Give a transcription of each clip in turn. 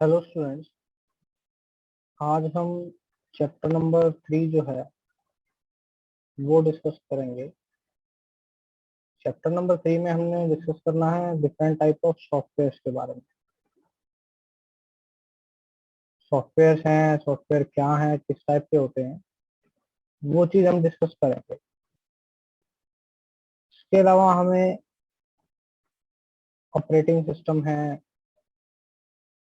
Hello students. आज हम chapter number 3 जो है वो डिस्कस करेंगे। चैप्टर नंबर 3 में हमने डिस्कस करना है डिफरेंट टाइप ऑफ सॉफ्टवेयर के बारे में। सॉफ्टवेयर हैं, सॉफ्टवेयर क्या है, किस टाइप के होते हैं, वो चीज़ हम डिस्कस करेंगे। इसके अलावा हमें ऑपरेटिंग सिस्टम है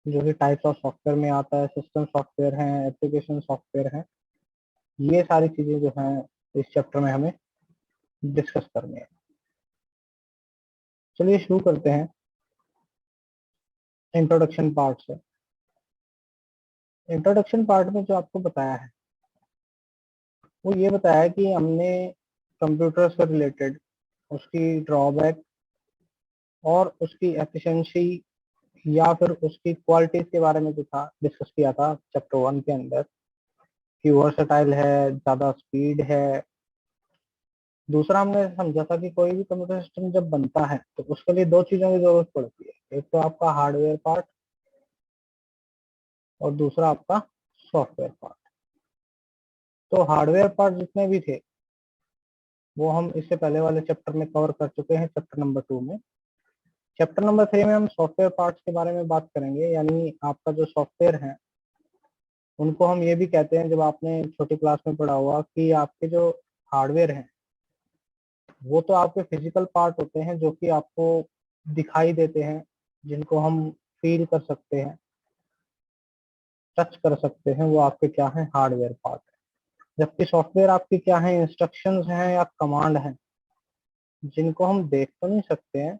जो कि टाइप्स ऑफ सॉफ्टवेयर में आता है, सिस्टम सॉफ्टवेयर हैं, एप्लीकेशन सॉफ्टवेयर हैं। ये सारी चीज़ें जो हैं इस चैप्टर में हमें डिस्कस करनी है। चलिए शुरू करते हैं इंट्रोडक्शन पार्ट से। इंट्रोडक्शन पार्ट में जो आपको बताया है वो ये बताया कि हमने कंप्यूटर से रिलेटेड उसकी ड्रॉबैक और उसकी एफिशिएंसी या फिर उसकी क्वालिटीज के बारे में जो था डिस्कस किया था चैप्टर 1 के अंदर, कि वर्सटाइल है, ज़्यादा स्पीड है। दूसरा हमने समझा था कि कोई भी कंप्यूटर सिस्टम जब बनता है तो उसके लिए दो चीज़ों की जरूरत पड़ती है, एक तो आपका हार्डवेयर पार्ट और दूसरा आपका सॉफ्टवेयर पार्ट। तो हार्डवेयर पार्ट जितने भी थे वो हम इससे पहले वाले चैप्टर में कवर कर चुके हैं, चैप्टर नंबर 2 में। चैप्टर नंबर 3 में हम सॉफ्टवेयर पार्ट्स के बारे में बात करेंगे, यानी आपका जो सॉफ्टवेयर है उनको हम ये भी कहते हैं, जब आपने छोटी क्लास में पढ़ा हुआ, कि आपके जो हार्डवेयर हैं वो तो आपके फिजिकल पार्ट होते हैं जो कि आपको दिखाई देते हैं, जिनको हम फील कर सकते हैं, टच कर सकते हैं, वो आपके क्या है, हार्डवेयर पार्ट है। जबकि सॉफ्टवेयर आपकी क्या है, इंस्ट्रक्शंस हैं या कमांड हैं, जिनको हम देख तो नहीं सकते हैं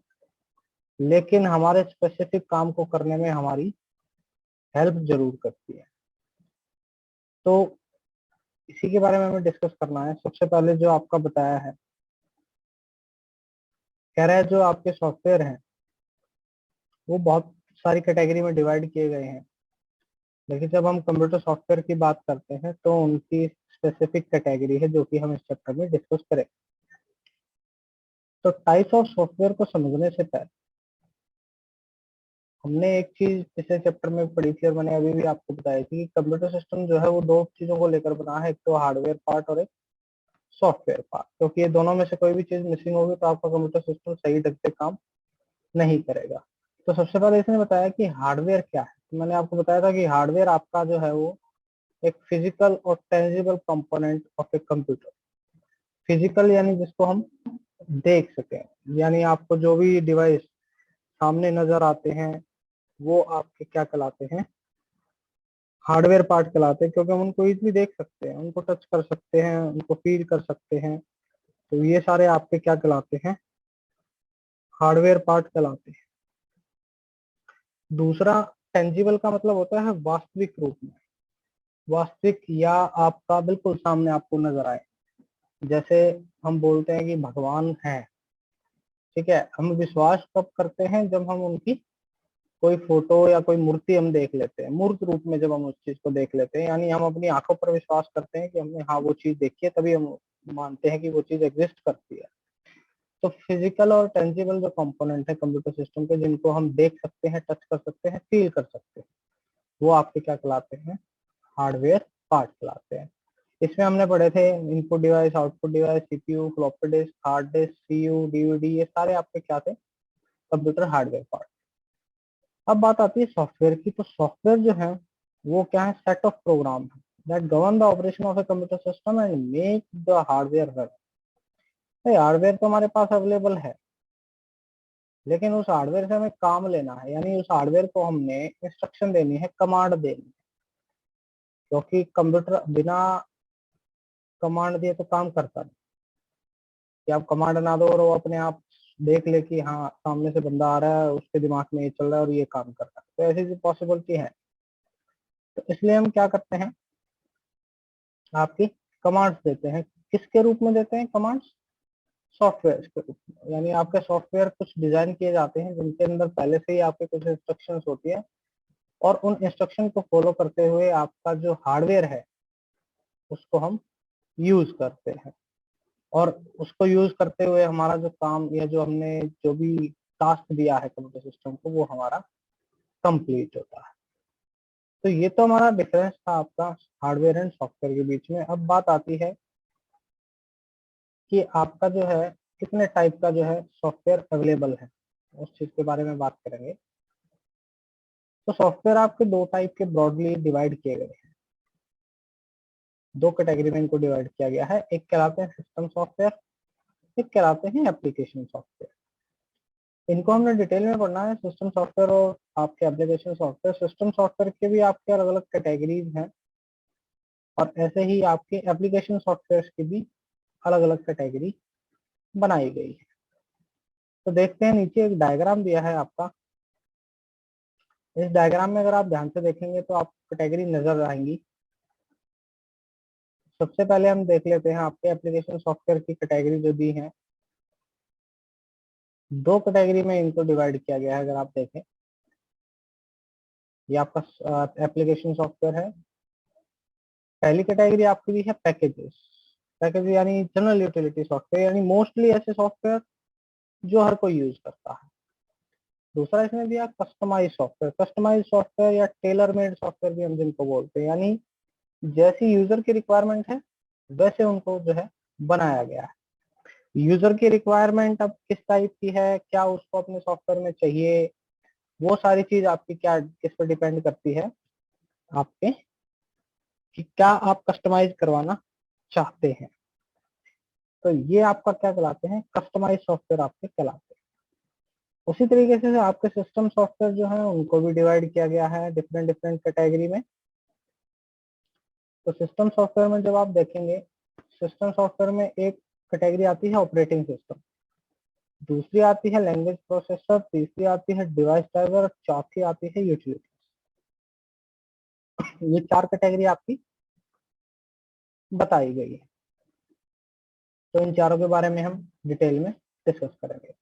लेकिन हमारे स्पेसिफिक काम को करने में हमारी हेल्प जरूर करती है। तो इसी के बारे में हमें डिस्कस करना है। सबसे पहले जो आपका बताया है, कह रहा है जो आपके सॉफ्टवेयर हैं वो बहुत सारी कैटेगरी में डिवाइड किए गए हैं, लेकिन जब हम कंप्यूटर सॉफ्टवेयर की बात करते हैं तो उनकी स्पेसिफिक कैटेगरी है जो कि हम इस चैप्टर में डिस्कस करें। तो टाइप्स ऑफ सॉफ्टवेयर को समझने से पहले हमने एक चीज पिछले चैप्टर में पढ़ी थी और मैंने अभी भी आपको बताई थी कि कंप्यूटर सिस्टम जो है वो दो चीजों को लेकर बना है, एक तो हार्डवेयर पार्ट और एक सॉफ्टवेयर पार्ट। क्योंकि ये दोनों में से कोई भी चीज मिसिंग होगी तो आपका कंप्यूटर सिस्टम सही ढंग से काम नहीं करेगा। तो सबसे पहले इसने बताया कि हार्डवेयर क्या है। तो मैंने आपको बताया था कि हार्डवेयर आपका जो है वो एक फिजिकल और tangible component of a computer. Physical यानी जिसको हम देख सकें, यानी आपको जो भी डिवाइस सामने नजर आते हैं वो आपके क्या कहलाते हैं, हार्डवेयर पार्ट कहलाते हैं, क्योंकि हम उनको इजीली देख सकते हैं, उनको टच कर सकते हैं, उनको फील कर सकते हैं। तो ये सारे आपके क्या कहलाते हैं, हार्डवेयर पार्ट कहलाते हैं। दूसरा, टेंजिबल का मतलब होता है वास्तविक रूप में, वास्तविक या आपका बिल्कुल सामने आपको नजर आए। जैसे हम बोलते हैं कि भगवान है, ठीक है, हम विश्वास कब करते हैं, जब हम उनकी कोई फोटो या कोई मूर्ति हम देख लेते हैं, मूर्त रूप में जब हम उस चीज को देख लेते हैं, यानी हम अपनी आंखों पर विश्वास करते हैं कि हमने हाँ वो चीज देखी है, तभी हम मानते हैं कि वो चीज एग्जिस्ट करती है। तो फिजिकल और टेंजिबल जो कंपोनेंट है कंप्यूटर सिस्टम के, जिनको हम देख सकते हैं, टच कर सकते हैं, फील कर सकते हैं, वो आपके क्या कहलाते हैं, हार्डवेयर पार्ट कहलाते हैं। इसमें हमने पढ़े थे input device, output device, CPU, floppy disk, hard disk, CU, DVD, ये सारे आपके क्या थे, कंप्यूटर हार्डवेयर पार्ट। अब बात आती है सॉफ्टवेयर की। तो सॉफ्टवेयर जो है वो क्या है, सेट ऑफ प्रोग्राम है that govern the operation of a computer system and make the hardware run. Hardware तो हमारे पास अवेलेबल है, लेकिन उस हार्डवेयर से हमें काम लेना है, यानी उस हार्डवेयर को हमने इंस्ट्रक्शन देनी है, कमांड देनी है। क्योंकि कंप्यूटर बिना कमांड दिए तो काम करता नहीं। कि आप कमांड ना दो और वो अपने आप देख ले कि हाँ सामने से बंदा आ रहा है, उसके दिमाग में ये चल रहा है और ये काम कर रहा है, तो ऐसी पॉसिबिलिटी है। तो इसलिए हम क्या करते हैं, आपकी कमांड्स देते हैं। किसके रूप में देते हैं कमांड्स, सॉफ्टवेयर के रूप में। यानी आपके सॉफ्टवेयर कुछ डिजाइन किए जाते हैं जिनके अंदर पहले से ही आपके कुछ इंस्ट्रक्शंस होती है, और उन इंस्ट्रक्शन को फॉलो करते हुए आपका जो हार्डवेयर है उसको हम यूज करते हैं। और उसको यूज करते हुए हमारा जो काम या जो हमने जो भी टास्क दिया है कंप्यूटर सिस्टम को, वो हमारा कंप्लीट होता है। तो ये तो हमारा डिफरेंस था आपका हार्डवेयर एंड सॉफ्टवेयर के बीच में। अब बात आती है कि आपका जो है कितने टाइप का जो है सॉफ्टवेयर अवेलेबल है, उस चीज के बारे में बात करेंगे। तो सॉफ्टवेयर आपके दो टाइप के ब्रॉडली डिवाइड किए गए हैं, दो कैटेगरी में इनको डिवाइड किया गया है। एक कहलाते हैं सिस्टम सॉफ्टवेयर, एक कहलाते हैं एप्लीकेशन सॉफ्टवेयर। इनको हमने डिटेल में पढ़ना है, सिस्टम सॉफ्टवेयर और आपके एप्लीकेशन सॉफ्टवेयर। सिस्टम सॉफ्टवेयर के भी आपके अलग अलग कैटेगरीज हैं और ऐसे ही आपके एप्लीकेशन सॉफ्टवेयर की भी अलग अलग कैटेगरी बनाई गई है। तो देखते हैं, नीचे एक डायग्राम दिया है आपका। इस डायग्राम में अगर आप ध्यान से देखेंगे तो आपको कैटेगरी नजर आएंगी। सबसे पहले हम देख लेते हैं आपके एप्लीकेशन सॉफ्टवेयर की कैटेगरी जो दी है। दो कैटेगरी में इनको डिवाइड किया गया है। अगर आप देखें, ये आपका एप्लीकेशन सॉफ्टवेयर है। पहली कैटेगरी आपकी दी है पैकेजेस। पैकेज यानी जनरल यूटिलिटी सॉफ्टवेयर, यानी मोस्टली ऐसे सॉफ्टवेयर जो हर कोई यूज करता है। दूसरा इसमें दिया कस्टमाइज सॉफ्टवेयर। कस्टमाइज सॉफ्टवेयर या टेलर मेड सॉफ्टवेयर भी हम जिनको बोलते हैं, यानी जैसी यूजर की रिक्वायरमेंट है वैसे उनको जो है बनाया गया है। यूजर की रिक्वायरमेंट अब किस टाइप की है, क्या उसको अपने सॉफ्टवेयर में चाहिए, वो सारी चीज आपकी क्या किस पर डिपेंड करती है आपके, कि क्या आप कस्टमाइज करवाना चाहते हैं। तो ये आपका क्या कहलाते हैं, कस्टमाइज सॉफ्टवेयर आपके कहलाते हैं। उसी तरीके से आपके सिस्टम सॉफ्टवेयर जो है उनको भी डिवाइड किया गया है डिफरेंट डिफरेंट कैटेगरी में। तो सिस्टम सॉफ्टवेयर में जब आप देखेंगे, सिस्टम सॉफ्टवेयर में एक कैटेगरी आती है ऑपरेटिंग सिस्टम, दूसरी आती है लैंग्वेज प्रोसेसर, तीसरी आती है डिवाइस ड्राइवर और चौथी आती है यूटिलिटी। ये चार कैटेगरी आपकी बताई गई है। तो इन चारों के बारे में हम डिटेल में डिस्कस करेंगे।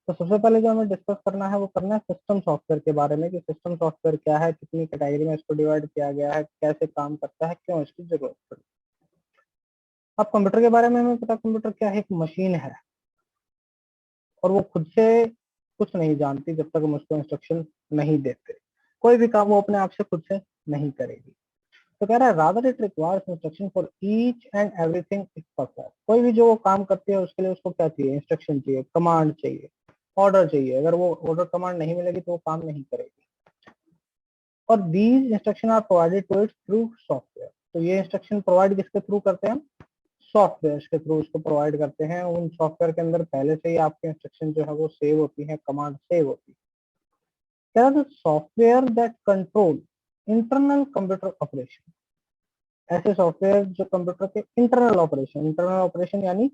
तो सबसे पहले जो हमें डिस्कस करना है वो करना है सिस्टम सॉफ्टवेयर के बारे में, कि सिस्टम सॉफ्टवेयर क्या है, कितनी कैटेगरी में इसको डिवाइड किया गया है, कैसे काम करता है, क्यों इसकी जरूरत पड़ी। अब कंप्यूटर के बारे में हमें पता, कंप्यूटर क्या है, एक मशीन है और वो खुद से कुछ नहीं जानती जब तक हम उसको इंस्ट्रक्शन नहीं देते। कोई भी काम वो अपने आप से खुद से नहीं करेगी। तो कह रहा है rather it requires instruction for each and everything it perform. कोई भी जो वो काम करती है उसके लिए उसको क्या चाहिए, इंस्ट्रक्शन चाहिए, कमांड चाहिए, ऑर्डर चाहिए। अगर वो ऑर्डर कमांड नहीं मिलेगी तो वो काम नहीं करेगी। और these instruction are provided to it through software. तो ये इंस्ट्रक्शन प्रोवाइड किसके थ्रू करते हैं हम, सॉफ्टवेयर के थ्रू इसको प्रोवाइड करते हैं। उन सॉफ्टवेयर के अंदर पहले से ही आपके इंस्ट्रक्शन जो है वो सेव होती है, कमांड सेव होती है। क्या है, software that control internal computer operation. ऐसे सॉफ्टवेयर जो कंप्यूटर के इंटरनल ऑपरेशन यानी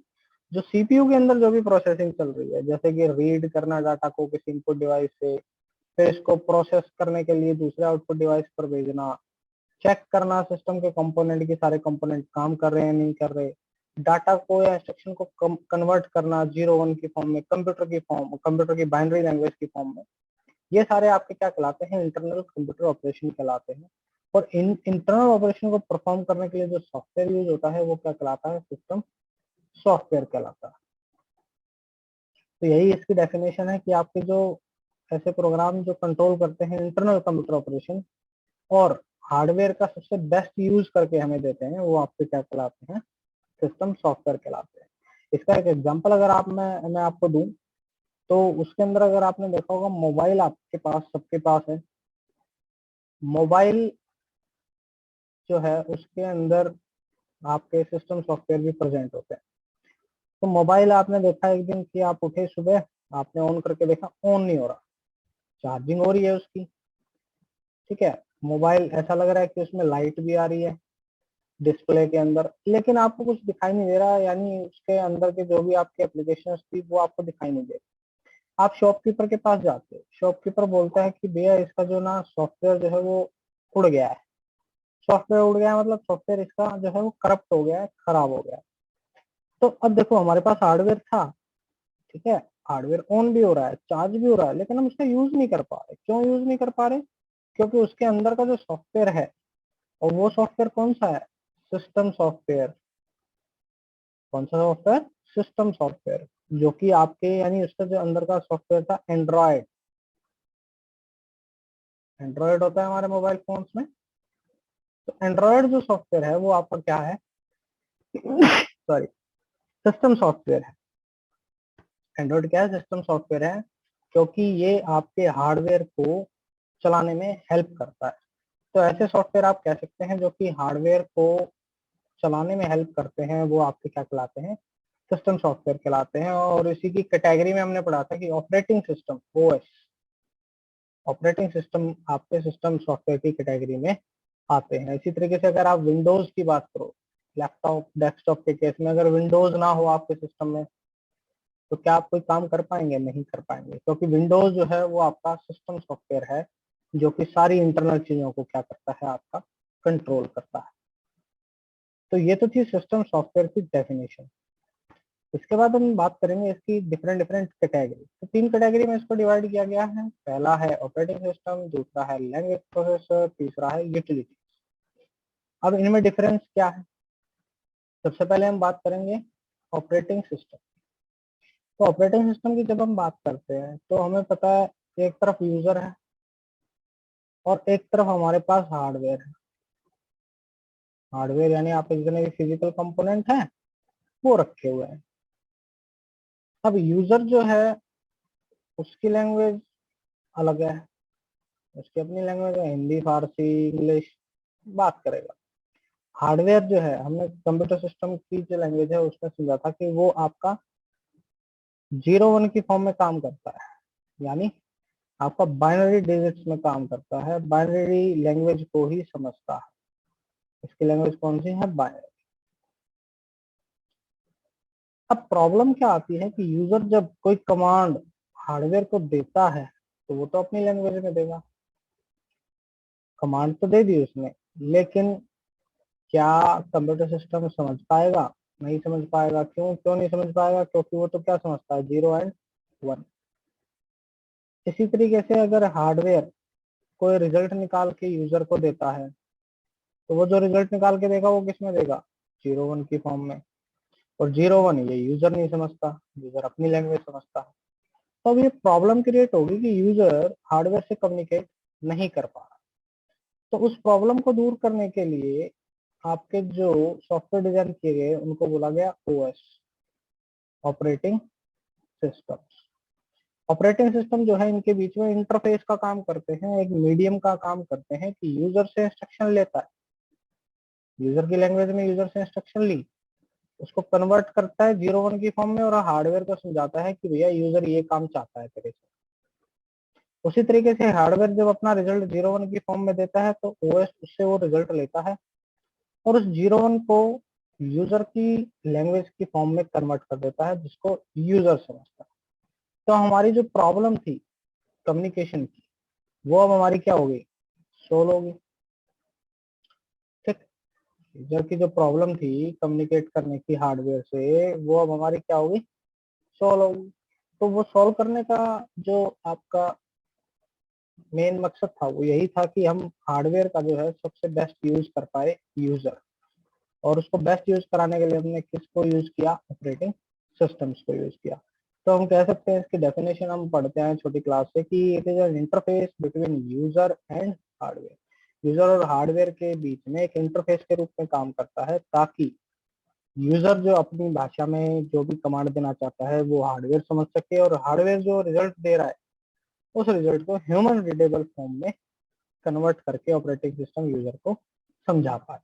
जो सीपीयू के अंदर जो भी प्रोसेसिंग चल रही है, जैसे कि रीड करना डाटा को किसी इनपुट डिवाइस से, फिर इसको प्रोसेस करने के लिए दूसरे आउटपुट डिवाइस पर भेजना, चेक करना सिस्टम के कंपोनेंट की सारे कंपोनेंट काम कर रहे हैं नहीं कर रहे, डाटा को या इंस्ट्रक्शन को कन्वर्ट करना 0 1 की फॉर्म में, कंप्यूटर की बाइनरी लैंग्वेज की फॉर्म में। ये सारे आपके क्या कहलाते हैं, इंटरनल कंप्यूटर ऑपरेशन कहलाते हैं। और इन इंटरनल ऑपरेशन को परफॉर्म करने के लिए जो सॉफ्टवेयर यूज होता है वो क्या कहलाता है, सिस्टम सॉफ्टवेयर कहलाता है। तो यही इसकी डेफिनेशन है कि आपके जो ऐसे प्रोग्राम जो कंट्रोल करते हैं इंटरनल कंप्यूटर ऑपरेशन और हार्डवेयर का सबसे बेस्ट यूज करके हमें देते हैं, वो आपके क्या कहलाते हैं, सिस्टम सॉफ्टवेयर कहलाते हैं। इसका एक एग्जांपल अगर मैं आपको दूं, तो उसके अंदर अगर आपने देखा होगा, मोबाइल आपके पास सबके पास है। मोबाइल जो है उसके अंदर आपके सिस्टम सॉफ्टवेयर भी प्रेजेंट होते हैं। तो मोबाइल आपने देखा एक दिन कि आप उठे सुबह, आपने ऑन करके देखा ऑन नहीं हो रहा, चार्जिंग हो रही है उसकी, ठीक है, मोबाइल ऐसा लग रहा है कि उसमें लाइट भी आ रही है डिस्प्ले के अंदर, लेकिन आपको कुछ दिखाई नहीं दे रहा, यानी उसके अंदर के जो भी आपके एप्लीकेशन थी वो आपको दिखाई नहीं दे रही। आप शॉपकीपर के पास जाते हो, शॉपकीपर बोलता है कि भैया इसका जो ना सॉफ्टवेयर जो है वो उड़ गया है। सॉफ्टवेयर उड़ गया है मतलब सॉफ्टवेयर इसका जो है वो करप्ट हो गया है, खराब हो गया है। तो अब देखो हमारे पास हार्डवेयर था, ठीक है, हार्डवेयर ऑन भी हो रहा है, चार्ज भी हो रहा है, लेकिन हम उसका यूज नहीं कर पा रहे। क्यों यूज नहीं कर पा रहे, क्योंकि उसके अंदर का जो सॉफ्टवेयर है, और वो सॉफ्टवेयर कौन सा है, सिस्टम सॉफ्टवेयर। कौन सा सॉफ्टवेयर, सिस्टम सॉफ्टवेयर, जो कि आपके यानी उसका जो अंदर का सॉफ्टवेयर था एंड्रॉयड। एंड्रॉयड होता है हमारे मोबाइल फोन्स में, तो एंड्रॉयड जो सॉफ्टवेयर है वो आपका क्या है, सॉरी, सिस्टम सॉफ्टवेयर है। एंड्रॉयड क्या है, सिस्टम सॉफ्टवेयर है, क्योंकि ये आपके हार्डवेयर को चलाने में हेल्प करता है। तो ऐसे सॉफ्टवेयर आप कह सकते हैं जो कि हार्डवेयर को चलाने में हेल्प करते हैं, वो आपके क्या कहलाते हैं, सिस्टम सॉफ्टवेयर कहलाते हैं। और इसी की कैटेगरी में हमने पढ़ा था कि operating system, OS, operating system आपके सिस्टम सॉफ्टवेयर की कैटेगरी में आते हैं। इसी तरीके से अगर आप विंडोज की बात करो, लैपटॉप डेस्कटॉप के केस में अगर विंडोज ना हो आपके सिस्टम में, तो क्या आप कोई काम कर पाएंगे? नहीं कर पाएंगे, क्योंकि विंडोज जो है वो आपका सिस्टम सॉफ्टवेयर है जो कि सारी इंटरनल चीजों को क्या करता है, आपका कंट्रोल करता है। तो ये तो थी सिस्टम सॉफ्टवेयर की डेफिनेशन। इसके बाद हम बात करेंगे इसकी डिफरेंट डिफरेंट कैटेगरी। तो 3 कैटेगरी में इसको डिवाइड किया गया है। पहला है ऑपरेटिंग सिस्टम, दूसरा है लैंग्वेज प्रोसेसर, तीसरा है यूटिलिटी। अब इनमें डिफरेंस क्या है? सबसे पहले हम बात करेंगे ऑपरेटिंग सिस्टम। तो ऑपरेटिंग सिस्टम की जब हम बात करते हैं तो हमें पता है एक तरफ यूजर है और एक तरफ हमारे पास हार्डवेयर है। हार्डवेयर यानी आप जितने भी फिजिकल कंपोनेंट हैं वो रखे हुए हैं। अब यूजर जो है उसकी लैंग्वेज अलग है, उसकी अपनी लैंग्वेज है, हिंदी फारसी इंग्लिश बात करेगा। हार्डवेयर जो है, हमने कंप्यूटर सिस्टम की जो लैंग्वेज है उसमें समझा था कि वो आपका 0 1 की फॉर्म में काम करता है, यानी आपका बाइनरी डिजिट्स में काम करता है, बाइनरी लैंग्वेज को ही समझता है। इसकी लैंग्वेज कौन सी है? बाइनरी। अब प्रॉब्लम क्या आती है कि यूजर जब कोई कमांड हार्डवेयर को देता है तो वो तो अपनी लैंग्वेज में देगा। कमांड तो दे दी उसने, लेकिन क्या कंप्यूटर सिस्टम समझ पाएगा? नहीं समझ पाएगा। क्यों क्यों नहीं समझ पाएगा? क्योंकि वो तो क्या समझता है, 0 और 1। इसी तरीके से अगर हार्डवेयर कोई रिजल्ट निकाल के यूजर को देता है तो वो जो रिजल्ट निकाल के देगा वो किस में देगा? 0 1 की फॉर्म में। और 0 1 ये यूजर नहीं समझता, यूजर अपनी लैंग्वेज समझता है। तो अब ये प्रॉब्लम क्रिएट होगी कि यूजर हार्डवेयर से कम्युनिकेट नहीं कर पा रहा। तो उस प्रॉब्लम को दूर करने के लिए आपके जो सॉफ्टवेयर डिजाइन किए गए उनको बोला गया OS, operating system. Operating system जो है इनके बीच में इंटरफेस का काम करते हैं, एक मीडियम का काम करते हैं कि यूजर से इंस्ट्रक्शन लेता है, यूजर की लैंग्वेज में यूजर से इंस्ट्रक्शन ली, उसको कन्वर्ट करता है 0 1 की फॉर्म में और हार्डवेयर को समझाता है कि भैया यूजर ये काम चाहता है तेरे से। उसी तरीके से हार्डवेयर जब अपना रिजल्ट 0 1 की फॉर्म में देता है तो ओएस उससे वो रिजल्ट लेता है और उस 0 1 को यूजर की लैंग्वेज की फॉर्म में कन्वर्ट कर देता है जिसको यूजर समझता है। तो हमारी जो प्रॉब्लम थी कम्युनिकेशन की, वो अब हमारी क्या होगी? सोल्व होगी। ठीक, यूजर की जो प्रॉब्लम थी कम्युनिकेट करने की हार्डवेयर से, वो अब हमारी क्या होगी? सोल्व होगी। तो वो सॉल्व करने का जो आपका मेन मकसद था वो यही था कि हम हार्डवेयर का जो है सबसे बेस्ट यूज कर पाए यूजर। और उसको बेस्ट यूज कराने के लिए हमने किसको यूज किया? ऑपरेटिंग सिस्टम्स को यूज किया। तो हम कह सकते हैं इसकी डेफिनेशन हम पढ़ते हैं छोटी क्लास से कि it is an interface between user and hardware. User और हार्डवेयर के बीच में एक इंटरफेस के रूप में काम करता है ताकि यूजर जो अपनी भाषा में जो भी कमांड देना चाहता है वो हार्डवेयर समझ सके और हार्डवेयर जो रिजल्ट दे रहा है उस रिजल्ट को ह्यूमन रीडेबल फॉर्म में कन्वर्ट करके ऑपरेटिंग सिस्टम यूजर को समझा पाए।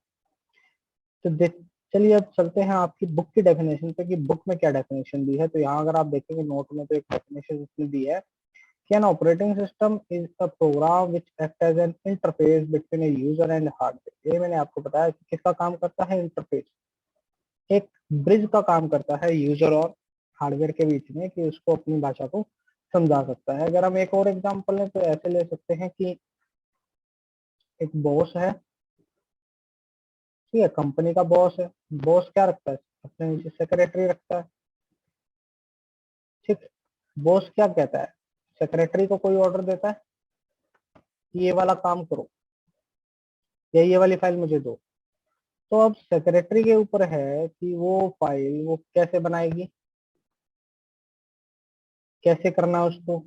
तो देख, चलिए अब चलते हैं आपकी बुक की डेफिनेशन पे कि बुक में क्या डेफिनेशन दी है। तो यहाँ अगर आप देखेंगे नोट में तो एक डेफिनेशन इसमें दी है कि an operating system is a program which act as an interface between a user and hardware. ये मैंने आपको बताया कि किसका काम करता है? इंटरफेस, एक ब्रिज का काम करता है यूजर और हार्डवेयर के बीच में कि उसको अपनी भाषा को समझा सकता है। अगर हम एक और एग्जांपल लें तो ऐसे ले सकते हैं कि एक बॉस है, ठीक है, कंपनी का बॉस है। बॉस क्या रखता है? अपने नीचे सेक्रेटरी रखता है। ठीक, बॉस क्या कहता है? सेक्रेटरी को कोई ऑर्डर देता है कि ये वाला काम करो या ये वाली फाइल मुझे दो। तो अब सेक्रेटरी के ऊपर है कि वो फाइल वो कैसे बनाएगी, कैसे करना है उसको,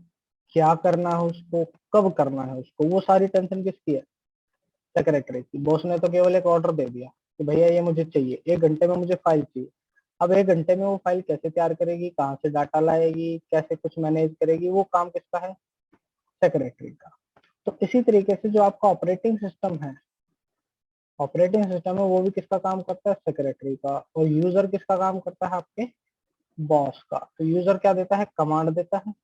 क्या करना है उसको, कब करना है उसको, वो सारी टेंशन किसकी है? सेक्रेटरी की। बॉस ने तो केवल एक ऑर्डर दे दिया कि भैया ये मुझे चाहिए, 1 घंटे में मुझे फाइल चाहिए। अब 1 घंटे में वो फाइल कैसे तैयार करेगी, कहाँ से डाटा लाएगी, कैसे कुछ मैनेज करेगी, वो काम किसका है, सेक्रेटरी का। तो इसी तरीके से जो आपका ऑपरेटिंग सिस्टम है, ऑपरेटिंग सिस्टम है वो भी किसका काम करता है, सेक्रेटरी का। और यूजर किसका काम करता है, आपके बॉस का। तो यूजर क्या देता है, कमांड देता है,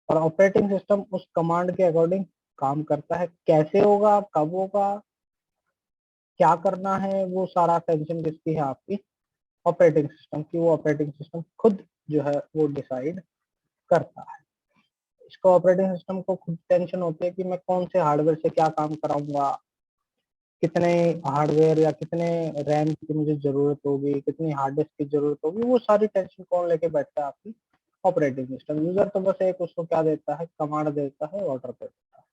और ऑपरेटिंग सिस्टम उस कमांड के अकॉर्डिंग काम करता है। कैसे होगा, कब होगा, क्या करना है, वो सारा टेंशन किसकी है, आपकी ऑपरेटिंग सिस्टम की। वो ऑपरेटिंग सिस्टम खुद जो है वो डिसाइड करता है। इसको ऑपरेटिंग सिस्टम को खुद टेंशन होती है कि मैं कौन से हार्डवेयर से क्या काम कराऊंगा, कितने हार्डवेयर या कितने रैम की मुझे जरूरत होगी, कितनी हार्ड डिस्क की जरूरत होगी, वो सारी टेंशन कौन लेके बैठता है, आपकी ऑपरेटिंग सिस्टम। यूजर तो बस एक उसको क्या देता है, कमांड देता है, ऑर्डर देता है।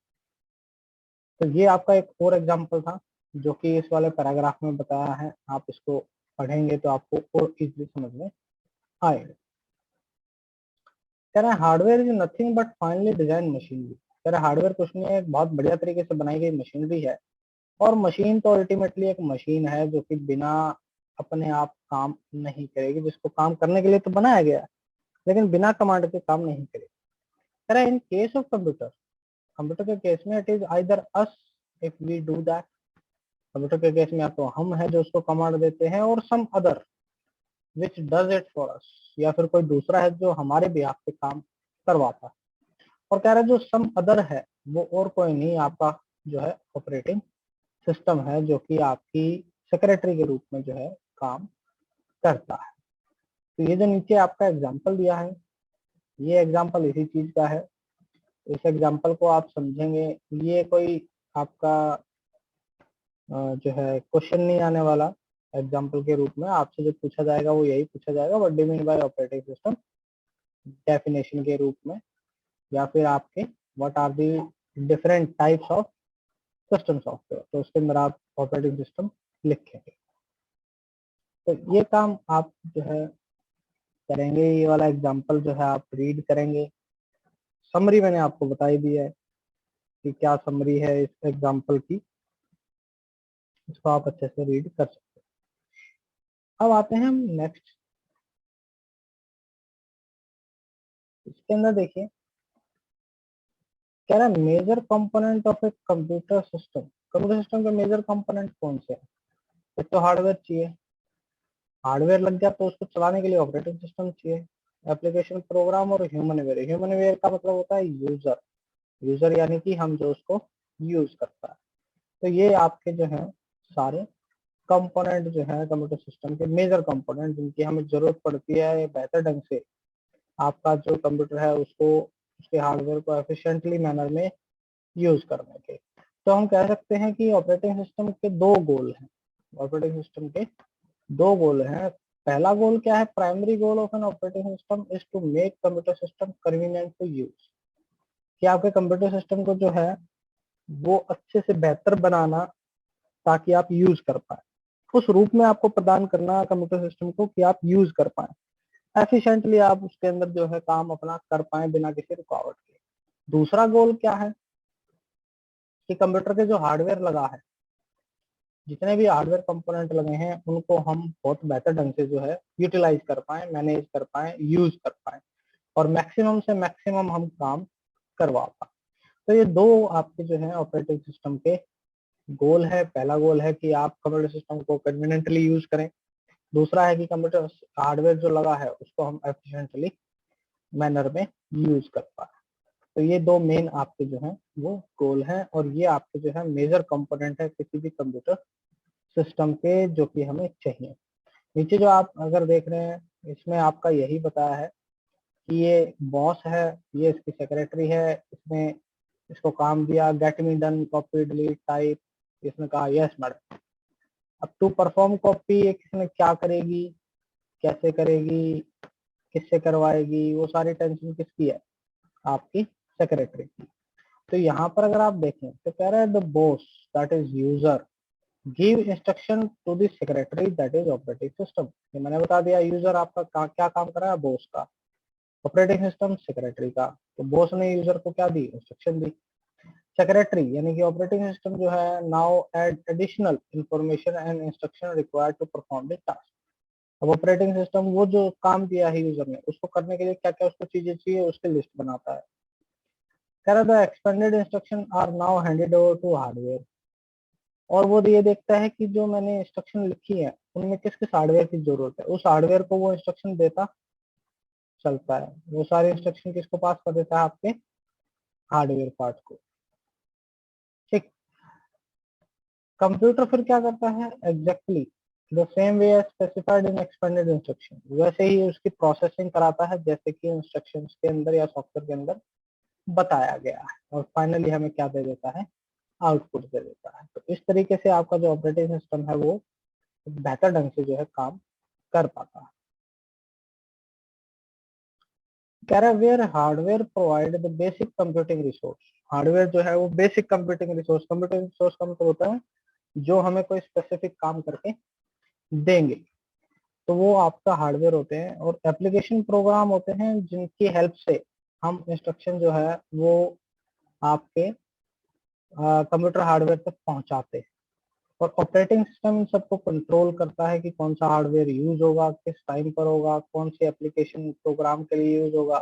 तो ये आपका एक और एग्जांपल था जो कि इस वाले पैराग्राफ में बताया है। आप इसको पढ़ेंगे तो आपको और इजीली समझ में आएगा। कह रहे हैं hardware is nothing but finally design machinery. कह रहे हार्डवेयर कुछ नहीं है, एक बहुत बढ़िया तरीके से बनाई गई मशीनरी है। और मशीन तो अल्टीमेटली एक मशीन है जो कि बिना अपने आप काम नहीं करेगी, जिसको काम करने के लिए तो बनाया गया है, लेकिन बिना कमांड के काम नहीं करेगी। कह रहे in case of computer, computer के केस में it is either us if we do that. Computer के केस में या तो हम है जो उसको कमांड देते हैं, और some other which does it for us, या फिर कोई दूसरा है जो हमारे बिहाफ पे काम करवाता है। और कह रहे जो सम अदर है वो और कोई नहीं, आपका जो है ऑपरेटिंग सिस्टम है, जो कि आपकी सेक्रेटरी के रूप में जो है काम करता है। तो ये जो नीचे आपका एग्जाम्पल दिया है, ये एग्जाम्पल इसी चीज का है। इस एग्जाम्पल को आप समझेंगे, ये कोई आपका जो है क्वेश्चन नहीं आने वाला। एग्जाम्पल के रूप में आपसे जो पूछा जाएगा वो यही पूछा जाएगा, what do you mean by operating system, definition के रूप में, या फिर आपके what are the different types of system software. तो उसके अंदर आप ऑपरेटिंग सिस्टम लिखेंगे। तो ये काम आप जो है करेंगे, ये वाला एग्जाम्पल जो है आप रीड करेंगे। समरी मैंने आपको बताई दी है कि क्या समरी है इस एग्जाम्पल की, इसको आप अच्छे से रीड कर सकते हैं। अब आते हैं हम नेक्स्ट। इसके अंदर देखिए, कह रहा है major component of a computer system. Computer system के मेजर कंपोनेंट कौन से हैं। एक तो हार्डवेयर चाहिए, हार्डवेयर लग गया तो उसको चलाने के लिए ऑपरेटिंग सिस्टम चाहिए, एप्लीकेशन प्रोग्राम, और ह्यूमन वेयर। ह्यूमन वेयर का मतलब होता है यूजर, यूजर यानी कि हम जो उसको यूज करता है। तो ये आपके जो है सारे कंपोनेंट जो है कंप्यूटर सिस्टम के मेजर कंपोनेंट, जिनकी हमें जरूरत पड़ती है बेहतर ढंग से आपका जो कंप्यूटर है उसको, उसके हार्डवेयर को एफिशिएंटली मैनर में यूज करने के। तो हम कह सकते हैं कि ऑपरेटिंग सिस्टम के दो गोल हैं। ऑपरेटिंग सिस्टम के दो गोल हैं। पहला गोल क्या है, primary goal of an operating system is to make computer system convenient to use. कि आपके कंप्यूटर सिस्टम को जो है वो अच्छे से बेहतर बनाना ताकि आप यूज कर पाए, उस रूप में आपको प्रदान करना कंप्यूटर सिस्टम को कि आप यूज कर पाए एफिशिएंटली, आप उसके अंदर जो है काम अपना कर पाए बिना किसी रुकावट के। दूसरा गोल क्या है कि कंप्यूटर के जो हार्डवेयर लगा है, जितने भी हार्डवेयर कंपोनेंट लगे हैं उनको हम बहुत बेहतर ढंग से जो है यूटिलाइज कर पाए, मैनेज कर पाए, यूज कर पाए, और मैक्सिमम से मैक्सिमम हम काम करवा पाए। तो ये दो आपके जो है ऑपरेटिंग सिस्टम के गोल है। पहला गोल है कि आप कंप्यूटर सिस्टम को कन्वीनियंटली यूज करें। दूसरा है कि कंप्यूटर हार्डवेयर जो लगा है उसको हम एफिशिएंटली मैनर में यूज कर पाए। तो ये दो मेन आपके जो है वो गोल हैं, और ये आपके जो है मेजर कंपोनेंट है किसी भी कंप्यूटर सिस्टम के, जो कि हमें चाहिए। नीचे जो आप अगर देख रहे हैं इसमें आपका यही बताया है कि ये बॉस है, ये इसकी सेक्रेटरी है, इसने इसको काम दिया get me done copy delete type, इसने कहा यस मैडम। अब टू परफॉर्म कॉपी ये किसने क्या करेगी, कैसे करेगी, किससे करवाएगी, वो सारी टेंशन किसकी है, आपकी सेक्रेटरी की। तो यहाँ पर अगर आप देखें तो कह रहा है the boss that is user give instruction to the secretary that is operating system. ये मैंने बता दिया, यूजर आपका क्या काम कर रहा है, बॉस का, ऑपरेटिंग सिस्टम सेक्रेटरी का। तो बॉस ने यूजर को क्या दी, इंस्ट्रक्शन दी। सेक्रेटरी यानी कि ऑपरेटिंग सिस्टम जो है now add additional information and instruction required to perform the task. अब ऑपरेटिंग सिस्टम वो जो काम दिया है यूजर ने उसको करने के लिए क्या क्या उसको चीजें चाहिए उसकी लिस्ट बनाता है। कह रहा था expanded instruction are now handed over to hardware, और वो ये देखता है कि जो मैंने इंस्ट्रक्शन लिखी है उनमें किस किस हार्डवेयर की जरूरत है, उस हार्डवेयर को वो इंस्ट्रक्शन देता चलता है। वो सारे इंस्ट्रक्शन किसको पास कर देता है, आपके हार्डवेयर पार्ट को। ठीक। कंप्यूटर फिर क्या करता है, exactly the same way as specified in expanded instruction, वैसे ही उसकी प्रोसेसिंग कराता है जैसे कि इंस्ट्रक्शंस के अंदर या सॉफ्टवेयर के अंदर बताया गया है, और फाइनली हमें क्या दे देता है, आउटपुट दे देता है। तो इस तरीके से आपका जो ऑपरेटिंग सिस्टम है वो बेहतर ढंग से जो है काम कर पाता है। कह रहा है where hardware provide the basic computing resource, hardware जो है वो basic computing resource, computing resource का मतलब होता है जो हमें कोई स्पेसिफिक काम करके देंगे, तो वो आपका हार्डवेयर होते हैं। और एप्लीकेशन प्रोग्राम होते हैं जिनकी हेल्प से हम इंस्ट्रक्शन जो है वो आपके कंप्यूटर हार्डवेयर तक पहुंचाते हैं। और ऑपरेटिंग सिस्टम इन सबको कंट्रोल करता है कि कौन सा हार्डवेयर यूज होगा, किस टाइम पर होगा, कौन सी एप्लीकेशन प्रोग्राम के लिए यूज होगा,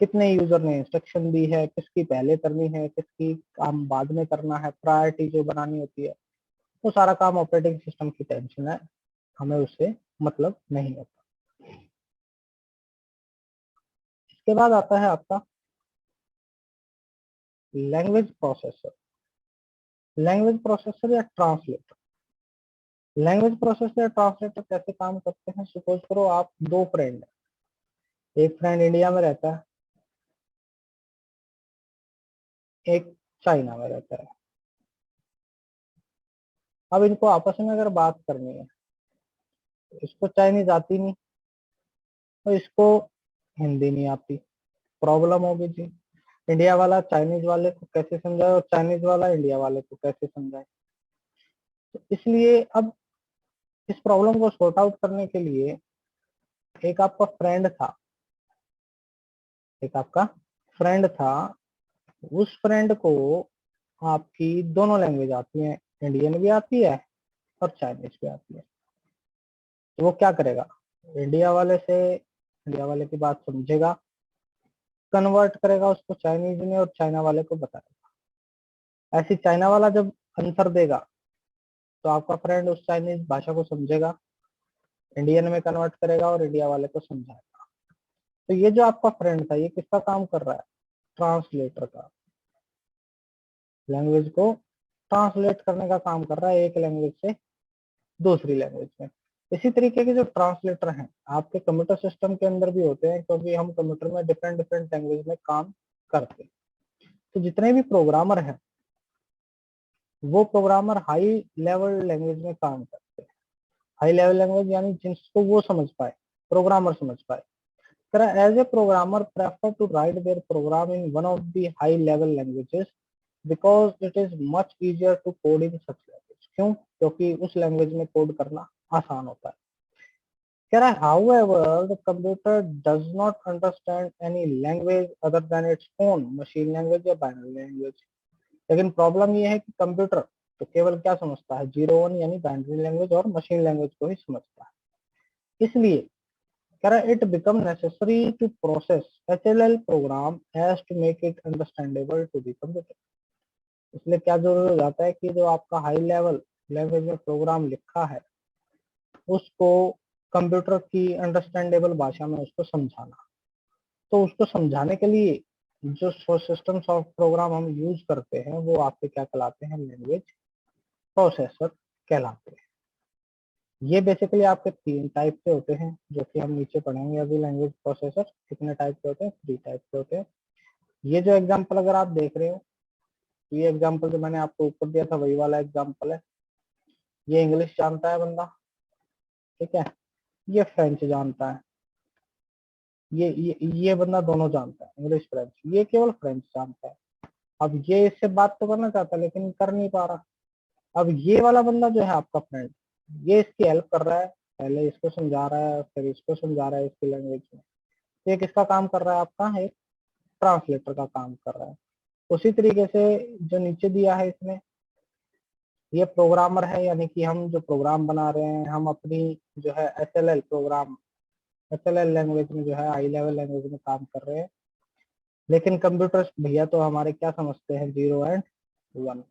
कितने यूजर ने इंस्ट्रक्शन दी है, किसकी पहले करनी है, किसकी काम बाद में करना है, प्रायोरिटी जो बनानी होती है, वो सारा काम ऑपरेटिंग सिस्टम की टेंशन है, हमें उससे मतलब नहीं होता। इसके बाद आता है आपका लैंग्वेज प्रोसेसर। लैंग्वेज प्रोसेसर या ट्रांसलेटर। लैंग्वेज प्रोसेसर या ट्रांसलेटर कैसे काम करते हैं, सपोज करो आप दो फ्रेंड है, एक फ्रेंड इंडिया में रहता है, एक चाइना में रहता है। अब इनको आपस में अगर बात करनी है, इसको चाइनीज आती नहीं और इसको हिंदी नहीं आती, प्रॉब्लम होगी जी। इंडिया वाला चाइनीज वाले को कैसे समझाए और चाइनीज वाला इंडिया वाले को कैसे समझाए। तो इसलिए अब इस प्रॉब्लम को सॉर्ट आउट करने के लिए एक आपका फ्रेंड था, एक आपका फ्रेंड था, उस फ्रेंड को आपकी दोनों लैंग्वेज आती है, इंडियन भी आती है और चाइनीज भी आती है। तो वो क्या करेगा, इंडिया वाले की बात समझेगा, कन्वर्ट करेगा उसको चाइनीज में और चाइना वाले को बताएगा। ऐसी चाइना वाला जब आंसर देगा तो आपका फ्रेंड उस चाइनीज भाषा को समझेगा, इंडियन में कन्वर्ट करेगा और इंडिया वाले को समझाएगा। तो ये जो आपका फ्रेंड था ये किसका काम कर रहा है, ट्रांसलेटर का, लैंग्वेज को ट्रांसलेट करने का काम कर रहा है एक लैंग्वेज से दूसरी लैंग्वेज में। इसी तरीके के जो ट्रांसलेटर हैं आपके कंप्यूटर सिस्टम के अंदर भी होते हैं, क्योंकि हम कंप्यूटर में डिफरेंट डिफरेंट लैंग्वेज में काम करते हैं। तो जितने भी प्रोग्रामर हैं वो प्रोग्रामर हाई लेवल लैंग्वेज में काम करते हैं। हाई लेवल लैंग्वेज यानी जिसको वो समझ पाए, प्रोग्रामर समझ पाए। As a programmer prefer to write their program in one of the high level languages because it is much easier to code in such language. क्यों, क्योंकि उस लैंग्वेज में कोड करना आसान होता है। कह रहा है however the computer does not understand any language other than its own machine language या binary language। लेकिन प्रॉब्लम ये है कि कंप्यूटर तो केवल क्या समझता है, 0 1 यानी बाइनरी लैंग्वेज और मशीन लैंग्वेज को ही समझता है। इसलिए कह रहा है it become necessary to process HLL program as to make it understandable to the computer. इसलिए क्या जरूरी हो जाता है कि जो आपका हाई लेवल लैंग्वेज में प्रोग्राम लिखा है उसको कंप्यूटर की अंडरस्टैंडेबल भाषा में उसको समझाना। तो उसको समझाने के लिए जो सिस्टम सॉफ्ट प्रोग्राम हम यूज करते हैं वो आपके क्या कहलाते हैं, लैंग्वेज प्रोसेसर कहलाते हैं। ये बेसिकली आपके तीन टाइप के होते हैं जो कि हम नीचे पढ़ेंगे अभी। लैंग्वेज प्रोसेसर कितने टाइप के होते हैं, 3 टाइप के होते हैं। ये जो एग्जांपल अगर आप देख रहे हो, तो ये एग्जांपल जो मैंने आपको ऊपर दिया था वही वाला एग्जांपल है। ये इंग्लिश जानता है बंदा, ठीक है, ये फ्रेंच जानता है, ये बंदा दोनों जानता है, इंग्लिश फ्रेंच। ये केवल फ्रेंच जानता है। अब ये इससे बात तो करना चाहता है लेकिन कर नहीं पा रहा। अब ये वाला बंदा जो है आपका फ्रेंड, ये इसकी हेल्प कर रहा है, पहले इसको समझा रहा है फिर इसको समझा रहा है इसकी लैंग्वेज में। ये किसका काम कर रहा है, आपका एक ट्रांसलेटर का काम कर रहा है। उसी तरीके से जो नीचे दिया है इसमें, ये प्रोग्रामर है, यानी कि हम जो प्रोग्राम बना रहे हैं, हम अपनी जो है एसएलएल प्रोग्राम, एसएलएल लैंग्वेज में जो है हाई लेवल लैंग्वेज में काम कर रहे हैं। लेकिन कंप्यूटर्स भैया तो हमारे क्या समझते हैं, 0 एंड 1।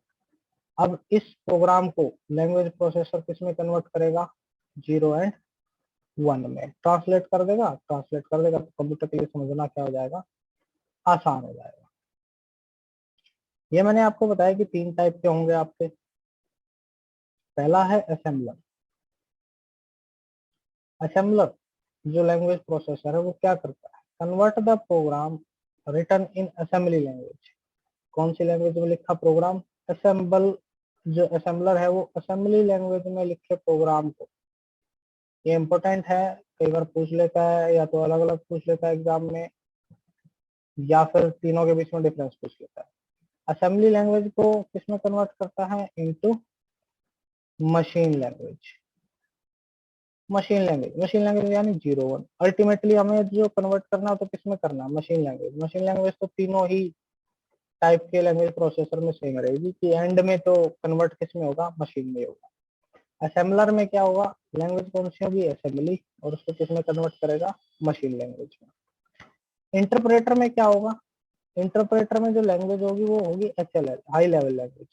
अब इस प्रोग्राम को लैंग्वेज प्रोसेसर किस में कन्वर्ट करेगा, 0 एंड 1 में ट्रांसलेट कर देगा। ट्रांसलेट कर देगा तो कंप्यूटर के लिए समझना क्या हो जाएगा, आसान हो जाएगा। ये मैंने आपको बताया कि 3 टाइप के होंगे आपके। पहला है असेंबलर। असेंबलर जो लैंग्वेज प्रोसेसर है वो क्या करता है, convert the program written in assembly language. कौन सी लैंग्वेज में लिखा प्रोग्राम, असेंबल। जो असेंबलर है वो असेंबली लैंग्वेज में लिखे प्रोग्राम को, ये इंपॉर्टेंट है, कई बार पूछ लेता है, या तो अलग अलग पूछ लेता है एग्जाम में, या फिर तीनों के बीच में डिफरेंस पूछ लेता है। असेंबली लैंग्वेज को किसमें कन्वर्ट करता है, into machine language. Machine language, machine language यानी 0 1। अल्टीमेटली हमें जो कन्वर्ट करना हो तो किसमें करना, मशीन लैंग्वेज। मशीन लैंग्वेज तो तीनों ही टाइप के लैंग्वेज प्रोसेसर में सेम रहेगी कि एंड में तो कन्वर्ट किस में होगा, मशीन में होगा। असेंबलर में क्या होगा, लैंग्वेज कौन सी होगी, असेंबली, और उसको किस में कन्वर्ट करेगा, मशीन लैंग्वेज में। इंटरप्रेटर में क्या होगा, इंटरप्रेटर में जो लैंग्वेज होगी वो होगी एचएलएल, हाई लेवल लैंग्वेज,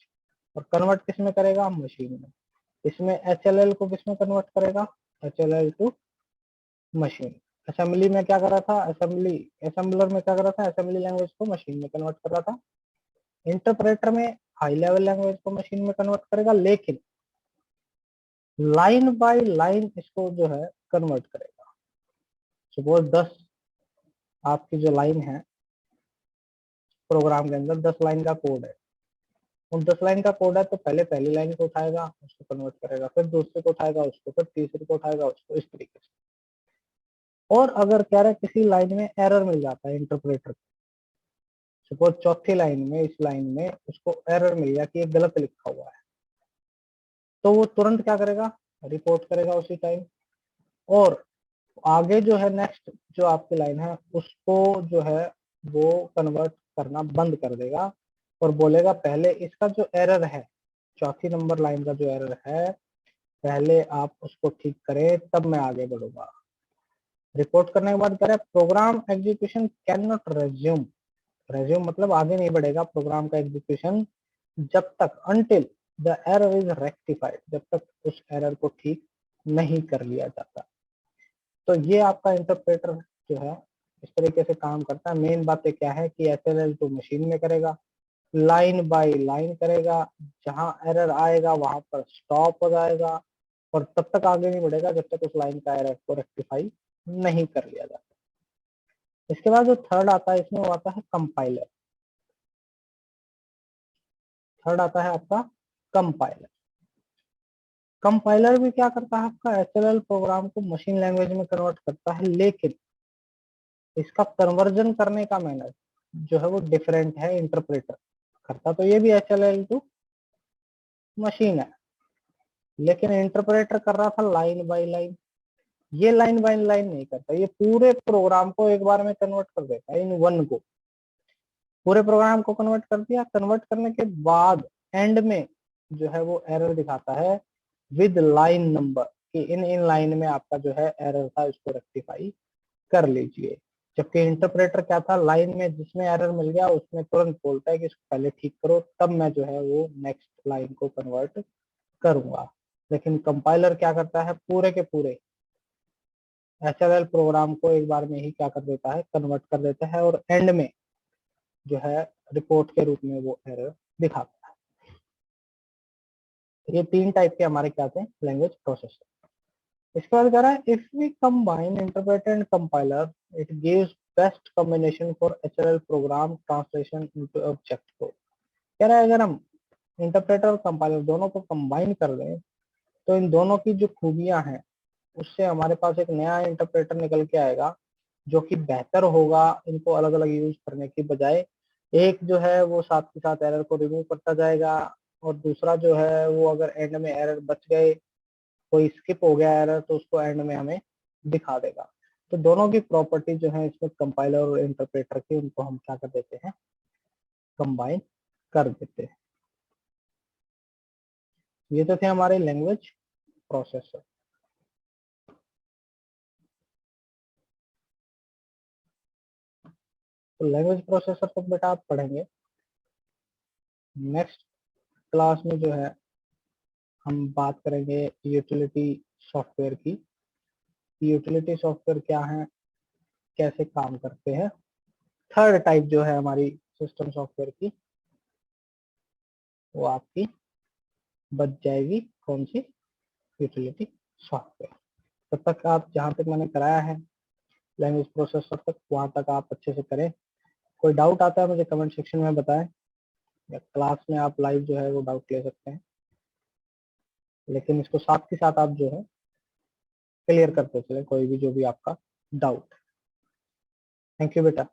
और कन्वर्ट किस में करेगा, मशीन में। इसमें एचएलएल को किस में कन्वर्ट करेगा, एचएलएल टू मशीन। असेंबली में क्या कर रहा था, असेंबली, असेंबलर में क्या कर रहा था, असेंबली लैंग्वेज को मशीन में कन्वर्ट कर रहा था। इंटरप्रेटर में हाई लेवल लैंग्वेज को मशीन में कन्वर्ट करेगा, लेकिन लाइन बाय लाइन इसको जो है कन्वर्ट करेगा। सपोज 10 आपकी जो लाइन है प्रोग्राम के अंदर, 10 लाइन का कोड है, उन 10 लाइन का कोड है तो पहले पहली लाइन को उठाएगा, उसको कन्वर्ट करेगा, फिर दूसरे को उठाएगा उसको, फिर तीसरे को उठाएगा उसको, इस तरीके से। और अगर कह रहे किसी लाइन में एरर मिल जाता है इंटरप्रेटर, सपोज चौथी लाइन में, इस लाइन में उसको एरर मिल गया कि ये गलत लिखा हुआ है, तो वो तुरंत क्या करेगा, रिपोर्ट करेगा उसी टाइम, और आगे जो है नेक्स्ट जो आपकी लाइन है उसको जो है वो कन्वर्ट करना बंद कर देगा, और बोलेगा पहले इसका जो एरर है, चौथी नंबर लाइन का जो एरर है, पहले आप उसको ठीक करें तब मैं आगे बढ़ूंगा। रिपोर्ट करने के बाद कह रहे program execution can not resume. Resume मतलब आगे नहीं बढ़ेगा प्रोग्राम का एग्जीक्यूशन जब तक, until the error is rectified, जब तक उस एरर को ठीक नहीं कर लिया जाता। तो ये आपका इंटरप्रेटर जो है इस तरीके से काम करता है। मेन बातें क्या है कि एसएलएल तो मशीन में करेगा, लाइन बाय लाइन करेगा, जहां एरर आएगा वहां पर स्टॉप हो जाएगा, और तब तक आगे नहीं बढ़ेगा जब तक उस लाइन का एरर को रेक्टिफाई नहीं कर लिया जाता। इसके बाद जो थर्ड आता है इसमें वो आता है कंपाइलर। थर्ड आता है आपका कंपाइलर। कंपाइलर भी क्या करता है, आपका एसएलएल प्रोग्राम को मशीन लैंग्वेज में कन्वर्ट करता है, लेकिन इसका कन्वर्जन करने का मैनर जो है वो डिफरेंट है। इंटरप्रेटर करता तो ये भी एचएलएल टू मशीन है, लेकिन इंटरप्रेटर कर रहा था लाइन बाय लाइन। ये लाइन बाय लाइन नहीं करता, ये पूरे प्रोग्राम को एक बार में कन्वर्ट कर देता है, इन वन को, पूरे प्रोग्राम को कन्वर्ट कर दिया। कन्वर्ट करने के बाद एंड में जो है वो एरर दिखाता है विद लाइन नंबर, कि इन इन लाइन में आपका जो है एरर था, इसको रेक्टिफाई कर लीजिए। जबकि इंटरप्रेटर क्या था, लाइन में जिसमें एरर मिल गया उसमें तुरंत बोलता है कि इसको पहले ठीक करो तब मैं जो है वो नेक्स्ट लाइन को कन्वर्ट करूंगा। लेकिन कंपाइलर क्या करता है, पूरे के पूरे एचएलएल प्रोग्राम को एक बार में ही क्या कर देता है, कन्वर्ट कर देता है, और एंड में जो है रिपोर्ट के रूप में वो एरर दिखाता है। ये 3 टाइप के हमारे क्या थे, लैंग्वेज प्रोसेसर। इसके बाद कह रहा है if we combine interpreter and compiler it gives best combination for HLL program translation into object code. कह रहा है अगर हम इंटरप्रेटर और कंपाइलर दोनों को कंबाइन कर दें तो इन दोनों की जो खूबियां हैं उससे हमारे पास एक नया इंटरप्रेटर निकल के आएगा जो कि बेहतर होगा इनको अलग अलग यूज करने की बजाय। एक जो है वो साथ के साथ एरर को रिमूव करता जाएगा, और दूसरा जो है वो अगर एंड में एरर बच गए, कोई स्किप हो गया एरर, तो उसको एंड में हमें दिखा देगा। तो दोनों की प्रॉपर्टी जो है इसमें कंपाइलर और इंटरप्रेटर की, उनको हम क्या कर देते हैं, कंबाइन कर देते हैं। ये तो थे हमारे लैंग्वेज प्रोसेसर। तो लैंग्वेज प्रोसेसर तक बेटा आप पढ़ेंगे। नेक्स्ट क्लास में जो है हम बात करेंगे यूटिलिटी सॉफ्टवेयर की। यूटिलिटी सॉफ्टवेयर क्या है, कैसे काम करते हैं। थर्ड टाइप जो है हमारी सिस्टम सॉफ्टवेयर की, वो आपकी बच जाएगी कौन सी, यूटिलिटी सॉफ्टवेयर। तब तक आप जहां तक मैंने कराया है लैंग्वेज प्रोसेसर तक, वहां तक आप अच्छे से करें। कोई डाउट आता है मुझे कमेंट सेक्शन में बताएं, या क्लास में आप लाइव जो है वो डाउट ले सकते हैं, लेकिन इसको साथ के साथ आप जो है क्लियर करते चले कोई भी जो भी आपका डाउट। थैंक यू बेटा।